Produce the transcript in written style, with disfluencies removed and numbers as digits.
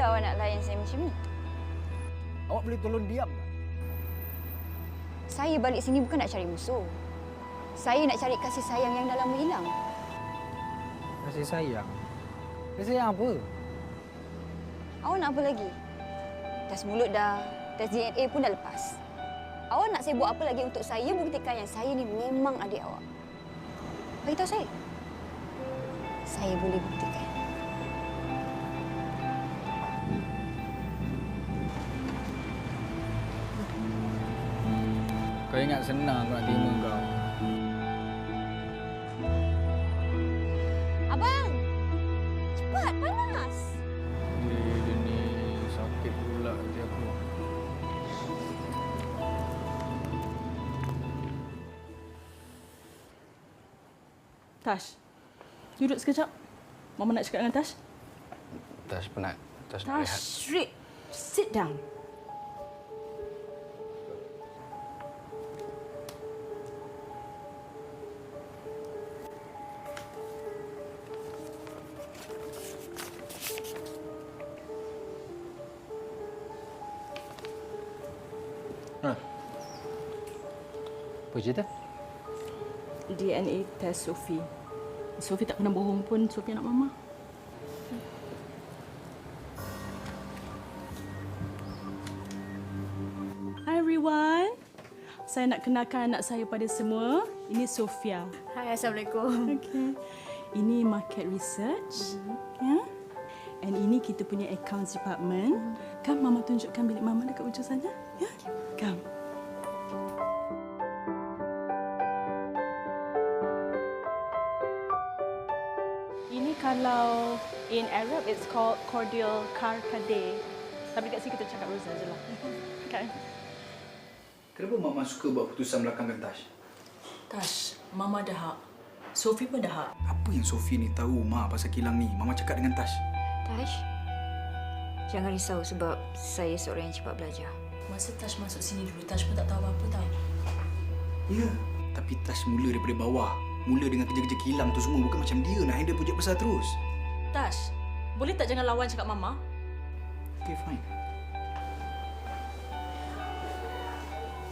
Mula awak nak layan saya macam ni? Awak boleh tolong diam tak? Saya balik sini bukan nak cari musuh. Saya nak cari kasih sayang yang dah lama hilang. Kasih sayang? Kasih sayang apa? Awak nak apa lagi? Tes mulut dah, tes DNA pun dah lepas. Awak nak saya buat apa lagi untuk saya buktikan yang saya ni memang adik awak? Beritahu saya. Saya boleh buktikan. Kau ingat senang aku nak terima kau. Abang! Cepat, panas! Dia ni sakit pula hati aku. Tash, duduk sekejap. Mama nak cakap dengan Tash. Tash penat. Tash nak Tash, rehat. straight. Sit down. Apa cerita? DNA test Sophie. Sophie tak pernah bohong pun. Sophie anak Mama. Hi everyone. Saya nak kenalkan anak saya pada semua. Ini Sophia. Hai, Assalamualaikum. Okay. Ini market research. Ya. And ini kita punya accounts department. Come, Mama tunjukkan bilik Mama dekat ujung sana. Ya. Come. Ini kalau in Arab it's called cordial carcade. Tapi dekat sini kita cakap Rosa je lah. Okay. Kenapa Mama suka buat keputusan belakangkan Tash? Tash, Mama dah hak. Sophie pun dah hak. Apa yang Sophie ni tahu, Ma, pasal kilang ni? Mama cakap dengan Tash. Tash, jangan risau sebab saya seorang yang cepat belajar. Masa Tash masuk sini dulu, Tash pun tak tahu apa-apa tau. Ya. Tapi Tash mula daripada bawah. Mula dengan kerja-kerja kilang tu semua. Bukan macam dia nak handle projek besar terus. Tash, boleh tak jangan lawan cakap Mama? Okay, fine.